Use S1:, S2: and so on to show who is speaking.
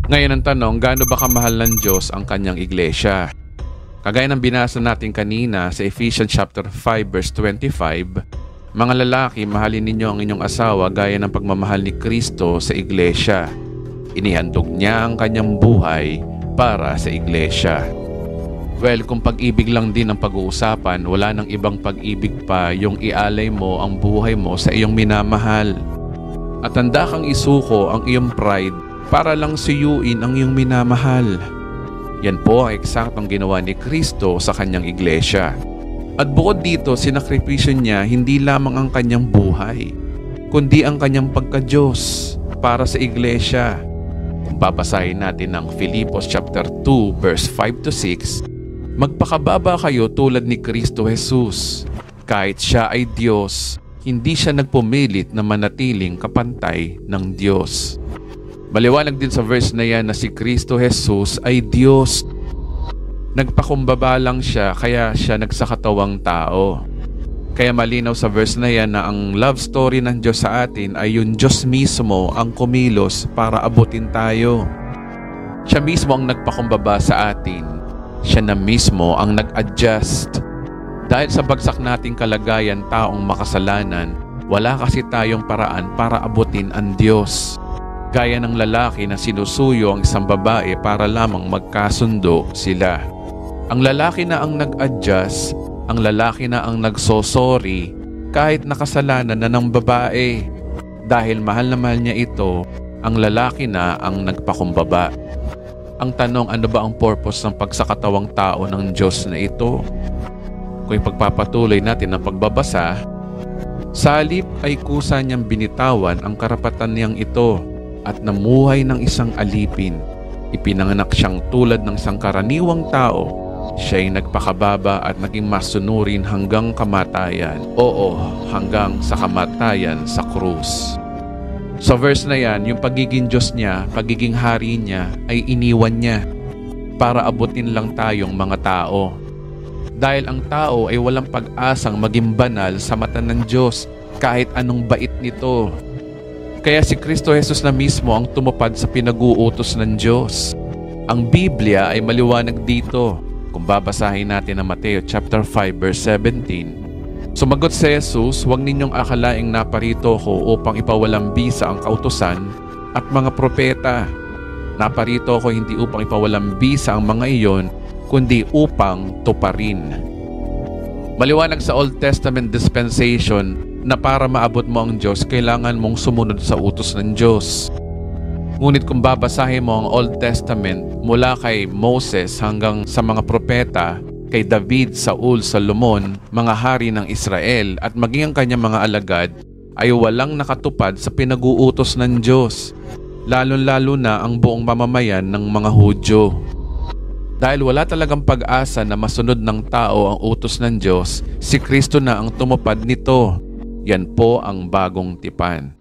S1: Ngayon ang tanong, gaano ba kamahal ng Diyos ang kanyang iglesia? Kagaya ng binasa natin kanina sa Ephesians chapter 5 verse 25, mga lalaki, mahalin ninyo ang inyong asawa gaya ng pagmamahal ni Kristo sa iglesia. Inihandog niya ang kanyang buhay para sa iglesia. Well, kung pag-ibig lang din ang pag-uusapan, wala nang ibang pag-ibig pa yung ialay mo ang buhay mo sa iyong minamahal. At handa kang isuko ang iyong pride para lang suyuin ang iyong minamahal. Yan po ang eksaktong ginawa ni Kristo sa kanyang iglesia. At bukod dito, sinakripisyo niya hindi lamang ang kanyang buhay, kundi ang kanyang pagka-Diyos para sa iglesia. Kung babasahin natin ang Filipos chapter 2 verse 5 to 6, magpakababa kayo tulad ni Kristo Jesus. Kahit siya ay Diyos, hindi siya nagpumilit na manatiling kapantay ng Diyos. Maliwanag din sa verse na yan na si Kristo Jesus ay Diyos. Nagpakumbaba lang siya, kaya siya nagsakatawang tao. Kaya malinaw sa verse na yan na ang love story ng Diyos sa atin ay yung Diyos mismo ang kumilos para abutin tayo. Siya mismo ang nagpakumbaba sa atin. Siya na mismo ang nag-adjust. Dahil sa bagsak nating kalagayan, taong makasalanan, wala kasi tayong paraan para abutin ang Diyos. Gaya ng lalaki na sinusuyo ang isang babae para lamang magkasundo sila. Ang lalaki na ang nag-adjust, ang lalaki na ang nagsosorry kahit nakasalanan na ng babae. Dahil mahal na mahal niya ito, ang lalaki na ang nagpakumbaba. Ang tanong, ano ba ang purpose ng pagsakatawang tao ng Diyos na ito? Kung ipagpapatuloy natin ang pagbabasa, sa halip ay kusa niyang binitawan ang karapatan niyang ito at namuhay ng isang alipin. Ipinanganak siyang tulad ng isang karaniwang tao. Siya'y nagpakababa at naging masunurin hanggang kamatayan. Oo, hanggang sa kamatayan sa krus. Sa verse na yan, yung pagiging Diyos niya, pagiging hari niya, ay iniwan niya para abutin lang tayong mga tao. Dahil ang tao ay walang pag-asang maging banal sa mata ng Diyos kahit anong bait nito. Kaya si Kristo Jesus na mismo ang tumupad sa pinag-uutos ng Diyos. Ang Biblia ay maliwanag dito. Kung babasahin natin ang Mateo chapter 5 verse 17. Sumagot si Jesus, huwag ninyong akalaing naparito ko upang ipawalang bisa ang kautusan at mga propeta. Naparito ko hindi upang ipawalang bisa ang mga iyon, kundi upang tuparin. Maliwanag sa Old Testament dispensation na para maabot mo ang Diyos, kailangan mong sumunod sa utos ng Diyos. Ngunit kung babasahin mo ang Old Testament mula kay Moses hanggang sa mga propeta, kay David, Saul, Solomon, mga hari ng Israel at maging ang kanyang mga alagad, ay walang nakatupad sa pinag-uutos ng Diyos, lalo-lalo na ang buong mamamayan ng mga Hudyo. Dahil wala talagang pag-asa na masunod ng tao ang utos ng Diyos, si Kristo na ang tumupad nito. Yan po ang bagong tipan.